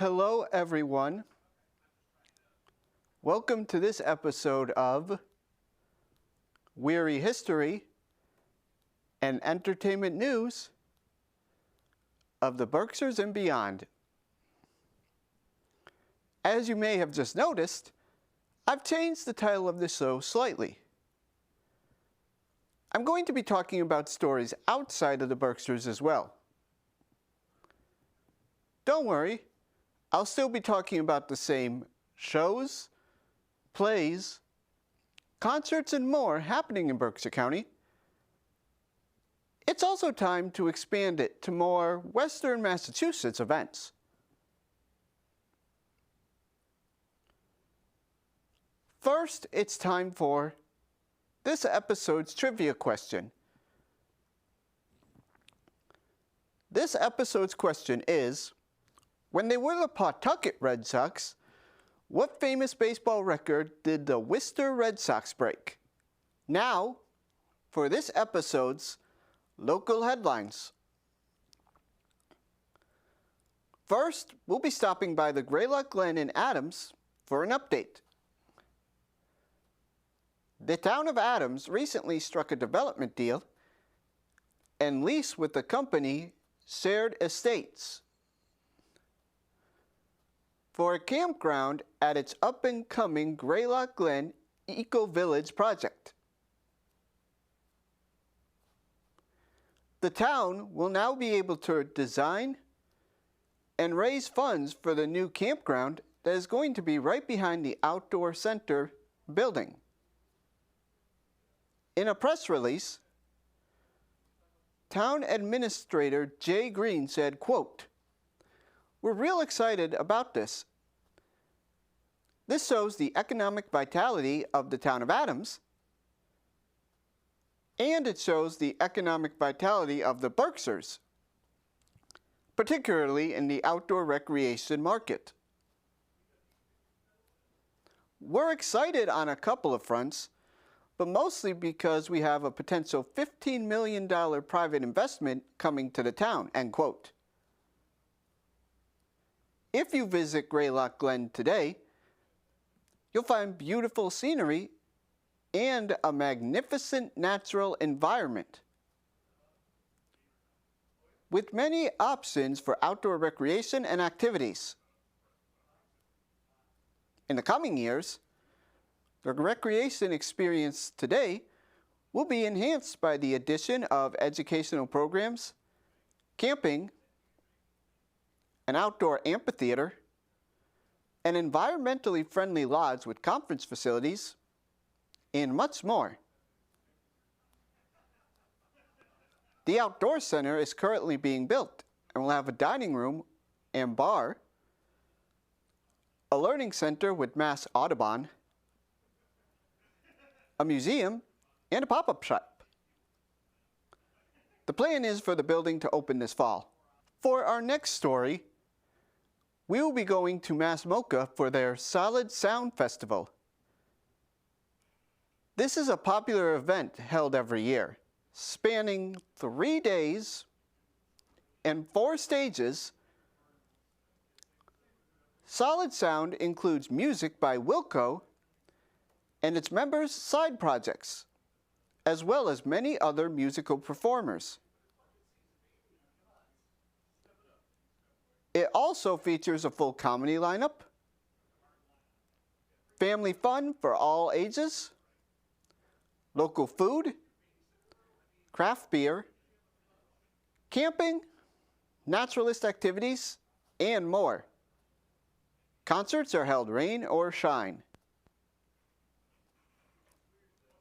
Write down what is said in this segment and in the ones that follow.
Hello, everyone. Welcome to this episode of Wehry History and Entertainment News of the Berkshires and beyond. As you may have just noticed, I've changed the title of the show slightly. I'm going to be talking about stories outside of the Berkshires as well. Don't worry, I'll still be talking about the same shows, plays, concerts, and more happening in Berkshire County. It's also time to expand it to more Western Massachusetts events. First, it's time for this episode's trivia question. This episode's question is, when they were the Pawtucket Red Sox, what famous baseball record did the Worcester Red Sox break? Now, for this episode's local headlines. First, we'll be stopping by the Greylock Glen in Adams for an update. The town of Adams recently struck a development deal and lease with the company Shared Estates for a campground at its up-and-coming Greylock Glen Eco Village project. The town will now be able to design and raise funds for the new campground that is going to be right behind the Outdoor Center building. In a press release, Town Administrator Jay Green said, quote, "We're real excited about this. This shows the economic vitality of the town of Adams, and it shows the economic vitality of the Berkshires, particularly in the outdoor recreation market. We're excited on a couple of fronts, but mostly because we have a potential $15 million private investment coming to the town," end quote. If you visit Greylock Glen today, you'll find beautiful scenery and a magnificent natural environment with many options for outdoor recreation and activities. In the coming years, the recreation experience today will be enhanced by the addition of educational programs, camping, an outdoor amphitheater, an environmentally friendly lodge with conference facilities, and much more. The Outdoor Center is currently being built and will have a dining room and bar, a learning center with Mass Audubon, a museum, and a pop-up shop. The plan is for the building to open this fall. For our next story, we will be going to Mass-MoCA for their Solid Sound Festival. This is a popular event held every year, spanning 3 days and 4 stages. Solid Sound includes music by Wilco and its members' side projects, as well as many other musical performers. It also features a full comedy lineup, family fun for all ages, local food, craft beer, camping, naturalist activities, and more. Concerts are held rain or shine.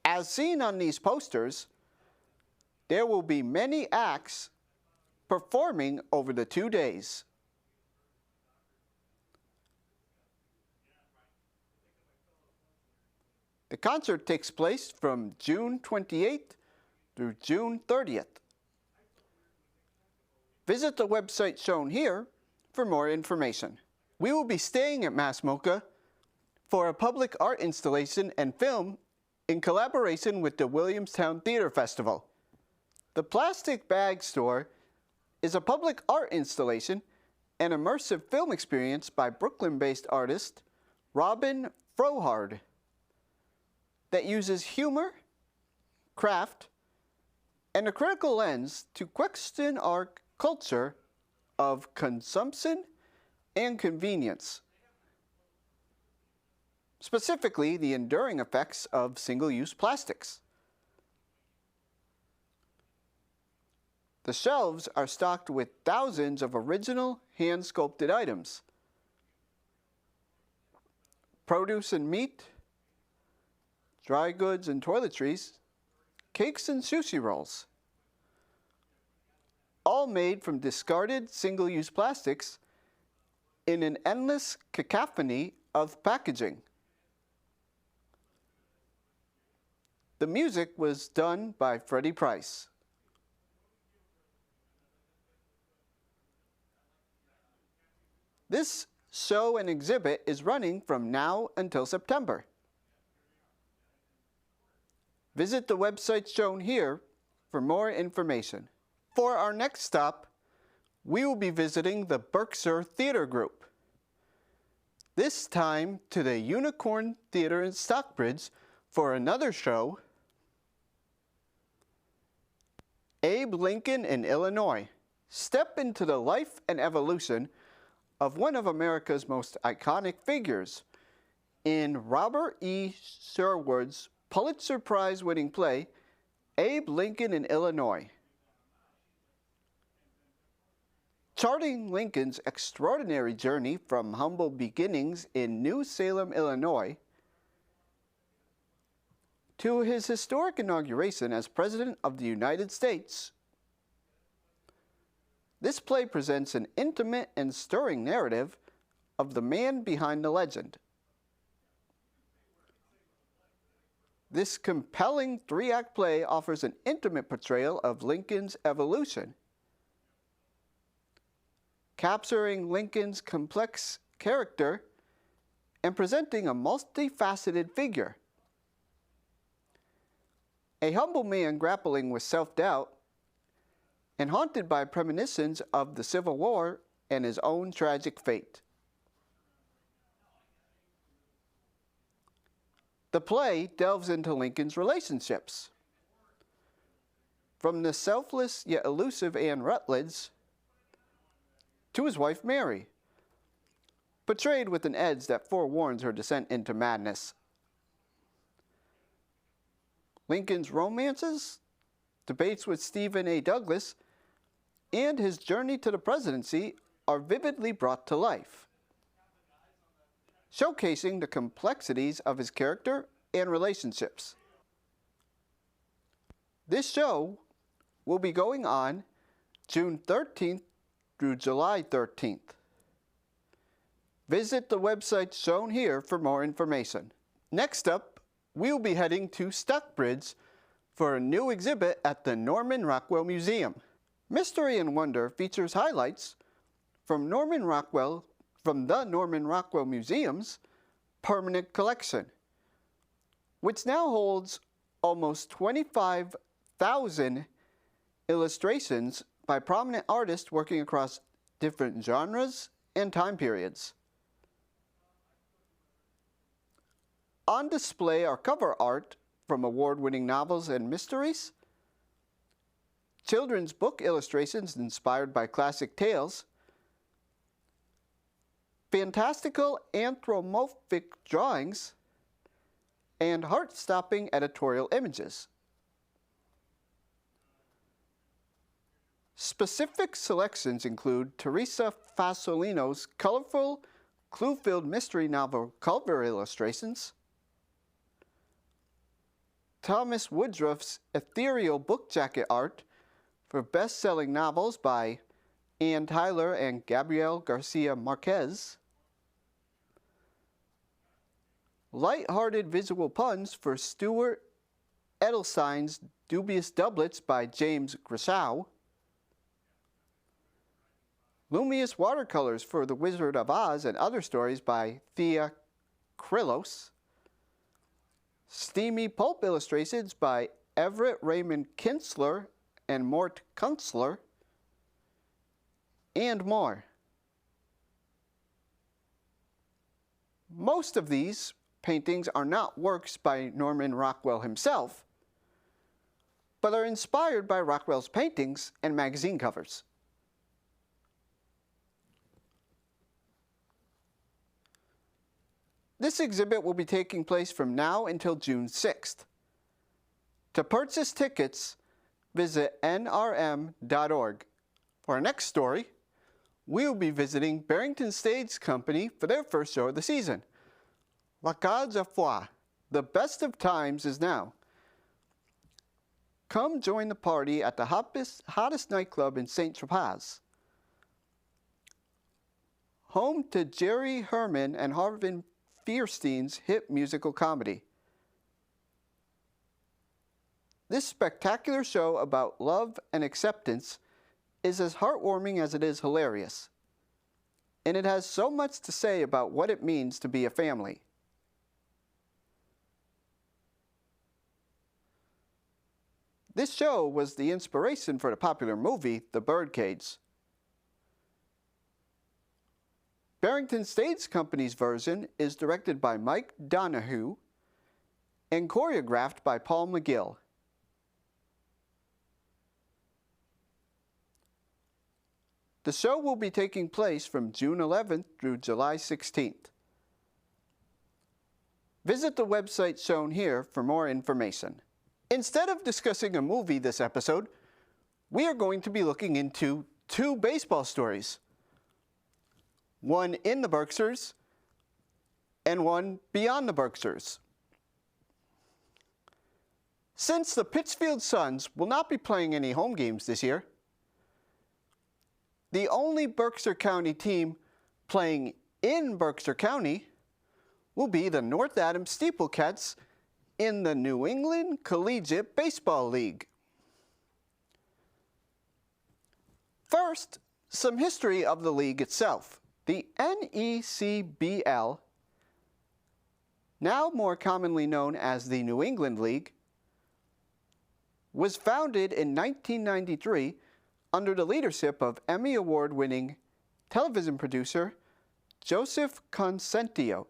As seen on these posters, there will be many acts performing over the 2 days. The concert takes place from June 28th through June 30th. Visit the website shown here for more information. We will be staying at Mass-MoCA for a public art installation and film in collaboration with the Williamstown Theater Festival. The Plastic Bag Store is a public art installation an immersive film experience by Brooklyn-based artist Robin Frohard that uses humor, craft, and a critical lens to question our culture of consumption and convenience, specifically the enduring effects of single-use plastics. The shelves are stocked with thousands of original hand-sculpted items, produce and meat, dry goods and toiletries, cakes and sushi rolls, all made from discarded single-use plastics in an endless cacophony of packaging. The music was done by Freddie Price. This show and exhibit is running from now until September. Visit the website shown here for more information. For our next stop, we will be visiting the Berkshire Theater Group. This time to the Unicorn Theater in Stockbridge for another show, Abe Lincoln in Illinois. Step into the life and evolution of one of America's most iconic figures in Robert E. Sherwood's Pulitzer Prize-winning play, Abe Lincoln in Illinois. Charting Lincoln's extraordinary journey from humble beginnings in New Salem, Illinois, to his historic inauguration as President of the United States. This play presents an intimate and stirring narrative of the man behind the legend. This compelling three-act play offers an intimate portrayal of Lincoln's evolution, capturing Lincoln's complex character and presenting a multifaceted figure. A humble man grappling with self-doubt and haunted by premonitions of the Civil War and his own tragic fate. The play delves into Lincoln's relationships, from the selfless yet elusive Anne Rutledge to his wife Mary, portrayed with an edge that forewarns her descent into madness. Lincoln's romances, debates with Stephen A. Douglas, and his journey to the presidency are vividly brought to life, showcasing the complexities of his character and relationships. This show will be going on June 13th through July 13th. Visit the website shown here for more information. Next up, we will be heading to Stockbridge for a new exhibit at the Norman Rockwell Museum. Mystery and Wonder features highlights from the Norman Rockwell Museum's permanent collection, which now holds almost 25,000 illustrations by prominent artists working across different genres and time periods. On display are cover art from award-winning novels and mysteries, children's book illustrations inspired by classic tales, fantastical anthropomorphic drawings, and heart-stopping editorial images. Specific selections include Teresa Fasolino's colorful, clue-filled mystery novel cover illustrations, Thomas Woodruff's ethereal book jacket art for best-selling novels by Ann Tyler and Gabriel Garcia Marquez, light-hearted visual puns for Stuart Edelstein's Dubious Doublets by James Grishow, luminous watercolors for The Wizard of Oz and Other Stories by Thea Krillos, steamy pulp illustrations by Everett Raymond Kinsler and Mort Kunstler, and more. most of these paintings are not works by Norman Rockwell himself, but are inspired by Rockwell's paintings and magazine covers. This exhibit will be taking place from now until June 6th. To purchase tickets, visit nrm.org. For our next story, we will be visiting Barrington Stage Company for their first show of the season. La Cage à Foie, the best of times is now. Come join the party at the hottest nightclub in St. Tropez. Home to Jerry Herman and Harvin Fierstein's hit musical comedy. This spectacular show about love and acceptance is as heartwarming as it is hilarious, and it has so much to say about what it means to be a family. This show was the inspiration for the popular movie, The Birdcage. Barrington Stage Company's version is directed by Mike Donahue and choreographed by Paul McGill. The show will be taking place from June 11th through July 16th. Visit the website shown here for more information. Instead of discussing a movie this episode, we are going to be looking into two baseball stories. One in the Berkshires and one beyond the Berkshires. Since the Pittsfield Suns will not be playing any home games this year, the only Berkshire County team playing in Berkshire County will be the North Adams Steeplecats in the New England Collegiate Baseball League. First, some history of the league itself. The NECBL, now more commonly known as the New England League, was founded in 1993 under the leadership of Emmy Award-winning television producer Joseph Consentio,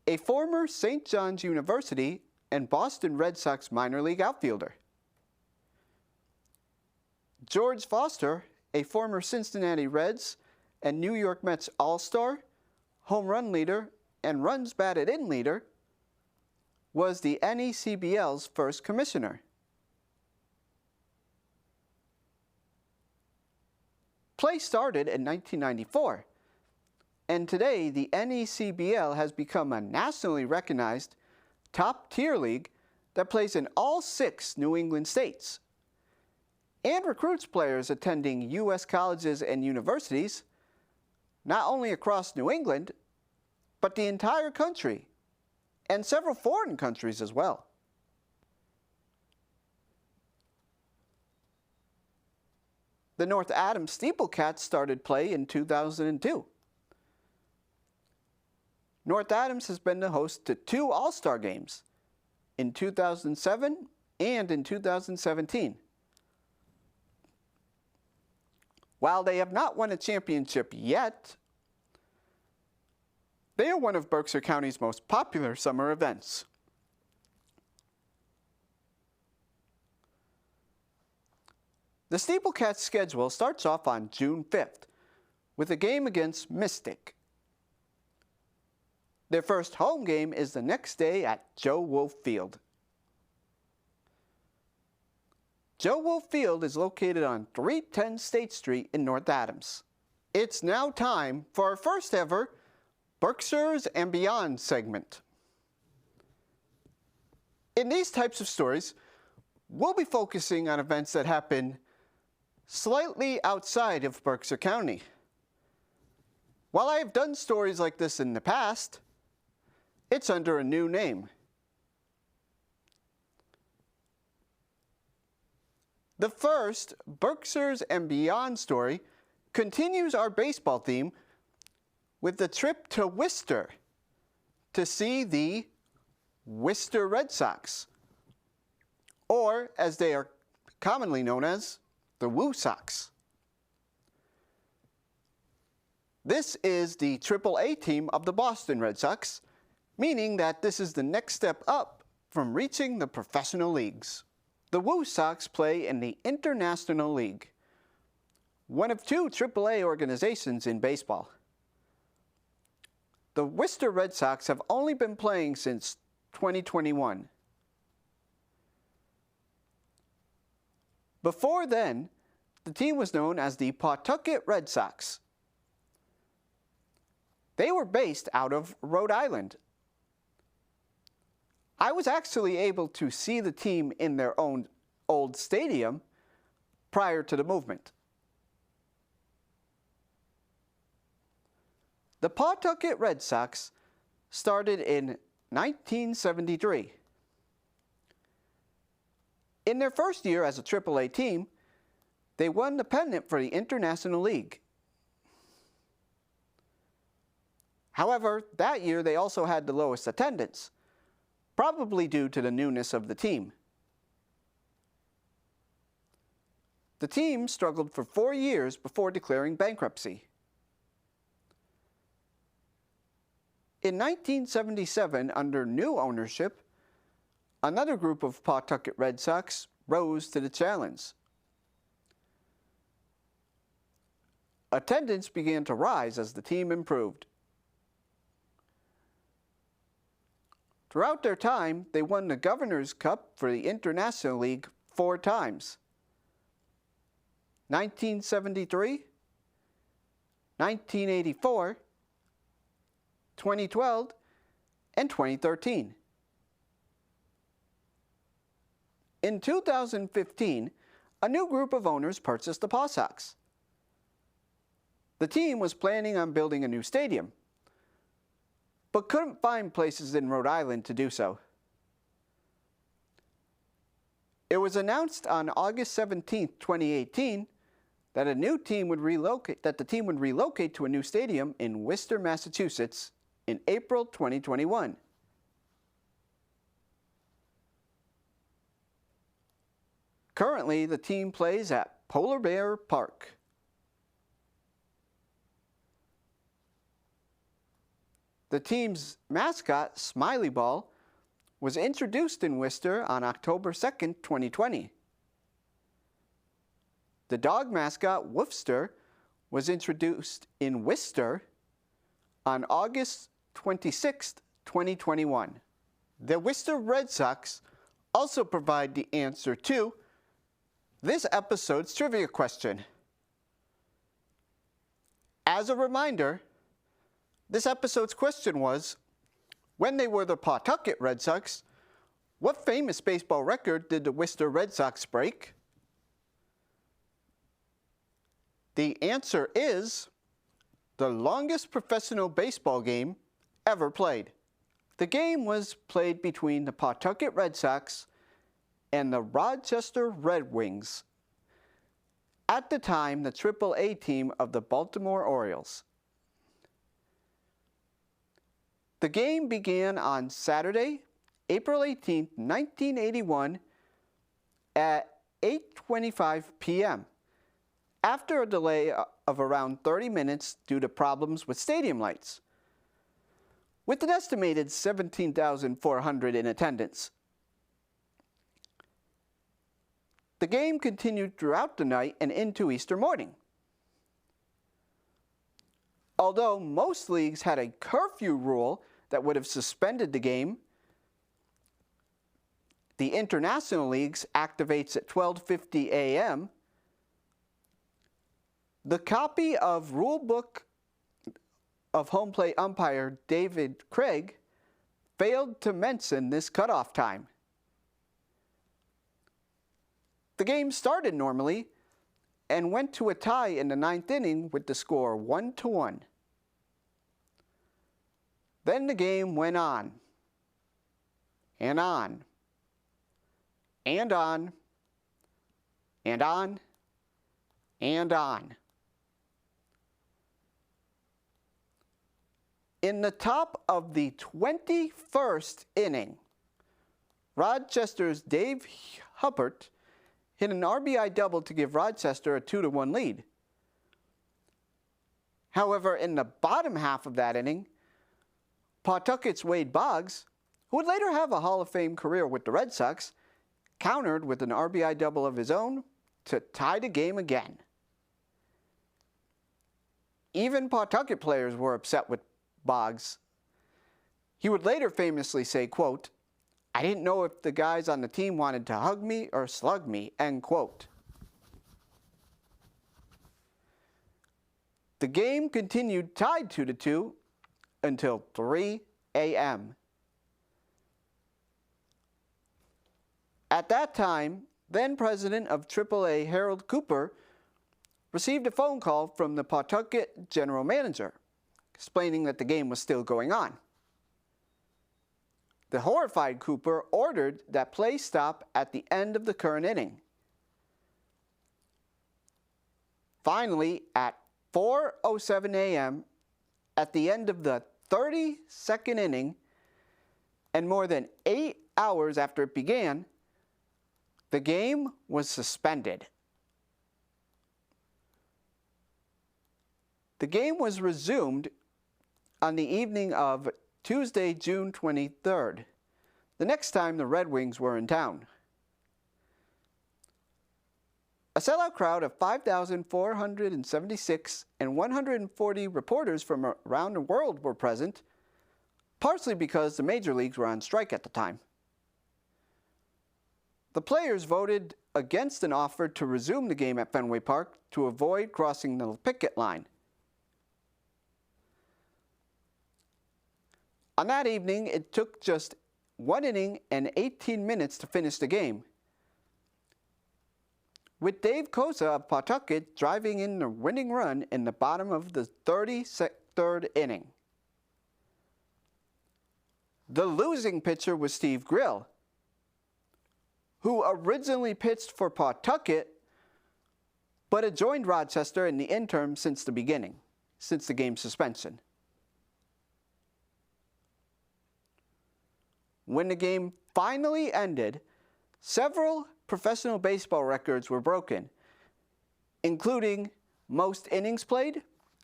a former St. John's University and Boston Red Sox minor league outfielder. George Foster, a former Cincinnati Reds and New York Mets All-Star, home run leader, and runs batted in leader, was the NECBL's first commissioner. Play started in 1994, and today the NECBL has become a nationally recognized top-tier league that plays in all 6 New England states and recruits players attending U.S. colleges and universities, not only across New England, but the entire country, and several foreign countries as well. The North Adams Steeplecats started play in 2002. North Adams has been the host to 2 All-Star games, in 2007 and in 2017. While they have not won a championship yet, they are one of Berkshire County's most popular summer events. The Steeplecats schedule starts off on June 5th with a game against Mystic. Their first home game is the next day at Joe Wolf Field. Joe Wolf Field is located on 310 State Street in North Adams. It's now time for our first ever Berkshires and Beyond segment. In these types of stories, we'll be focusing on events that happen slightly outside of Berkshire County. While I have done stories like this in the past, it's under a new name. The first Berkshires and Beyond story continues our baseball theme with the trip to Worcester to see the Worcester Red Sox, or as they are commonly known as, the Woo Sox. This is the AAA team of the Boston Red Sox, meaning that this is the next step up from reaching the professional leagues. The Woo Sox play in the International League, one of two AAA organizations in baseball. The Worcester Red Sox have only been playing since 2021. Before then, the team was known as the Pawtucket Red Sox. They were based out of Rhode Island. I was actually able to see the team in their own old stadium prior to the movement. The Pawtucket Red Sox started in 1973. In their first year as a AAA team, they won the pennant for the International League. However, that year they also had the lowest attendance, probably due to the newness of the team. The team struggled for 4 years before declaring bankruptcy. In 1977, under new ownership, another group of Pawtucket Red Sox rose to the challenge. Attendance began to rise as the team improved. Throughout their time, they won the Governor's Cup for the International League 4 times. 1973, 1984, 2012, and 2013. In 2015, a new group of owners purchased the Paw Sox. The team was planning on building a new stadium, but couldn't find places in Rhode Island to do so. It was announced on August 17, 2018, that the team would relocate to a new stadium in Worcester, Massachusetts in April 2021. Currently, the team plays at Polar Bear Park. The team's mascot, Smiley Ball, was introduced in Worcester on October 2nd, 2020. The dog mascot, Woofster, was introduced in Worcester on August 26th, 2021. The Worcester Red Sox also provide the answer to this episode's trivia question. As a reminder, this episode's question was, when they were the Pawtucket Red Sox, what famous baseball record did the Worcester Red Sox break? The answer is the longest professional baseball game ever played. The game was played between the Pawtucket Red Sox and the Rochester Red Wings, at the time the AAA team of the Baltimore Orioles. The game began on Saturday, April 18, 1981 at 8:25 p.m. after a delay of around 30 minutes due to problems with stadium lights, with an estimated 17,400 in attendance. The game continued throughout the night and into Easter morning. Although most leagues had a curfew rule that would have suspended the game, the International Leagues activates at 12:50 a.m. The copy of Rule Book of home plate umpire David Craig failed to mention this cutoff time. The game started normally and went to a tie in the 9th inning with the score 1-1. Then the game went on, and on, and on, and on, and on. In the top of the 21st inning, Rochester's Dave Hubbard hit an RBI double to give Rochester a 2-1 lead. However, in the bottom half of that inning, Pawtucket's Wade Boggs, who would later have a Hall of Fame career with the Red Sox, countered with an RBI double of his own to tie the game again. Even Pawtucket players were upset with Boggs. He would later famously say, quote, "I didn't know if the guys on the team wanted to hug me or slug me," end quote. The game continued tied 2-2 until 3 a.m. At that time, then president of AAA Harold Cooper received a phone call from the Pawtucket general manager, explaining that the game was still going on. The horrified Cooper ordered that play stop at the end of the current inning. Finally, at 4:07 a.m., at the end of the 32nd inning, and more than 8 hours after it began, the game was suspended. The game was resumed on the evening of Tuesday, June 23rd, the next time the Red Wings were in town. A sellout crowd of 5,476 and 140 reporters from around the world were present, partially because the major leagues were on strike at the time. The players voted against an offer to resume the game at Fenway Park to avoid crossing the picket line. On that evening, it took just 1 inning and 18 minutes to finish the game, with Dave Koza of Pawtucket driving in the winning run in the bottom of the 33rd inning. The losing pitcher was Steve Grill, who originally pitched for Pawtucket, but had joined Rochester in the interim since the game's suspension. When the game finally ended, several professional baseball records were broken, including most innings played,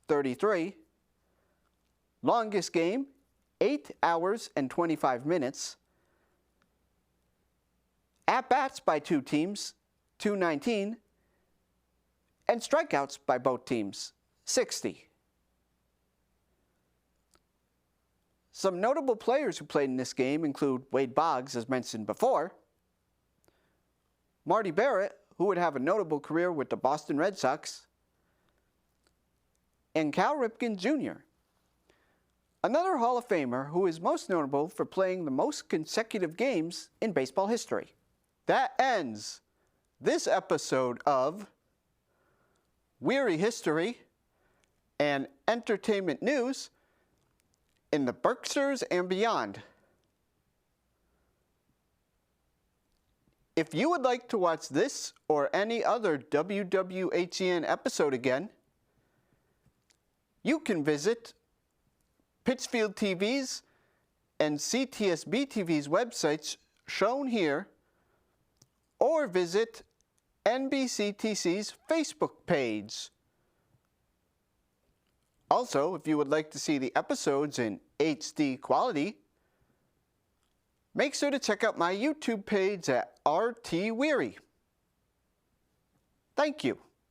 33, longest game, 8 hours and 25 minutes, at-bats by two teams, 219, and strikeouts by both teams, 60. Some notable players who played in this game include Wade Boggs, as mentioned before, Marty Barrett, who would have a notable career with the Boston Red Sox, and Cal Ripken Jr., another Hall of Famer who is most notable for playing the most consecutive games in baseball history. That ends this episode of Wehry History and Entertainment News in the Berkshires and beyond. If you would like to watch this or any other WWHEN episode again, you can visit Pittsfield TV's and CTSB TV's websites shown here, or visit NBCTC's Facebook page. Also, if you would like to see the episodes in HD quality, make sure to check out my YouTube page at RT Wehry. Thank you.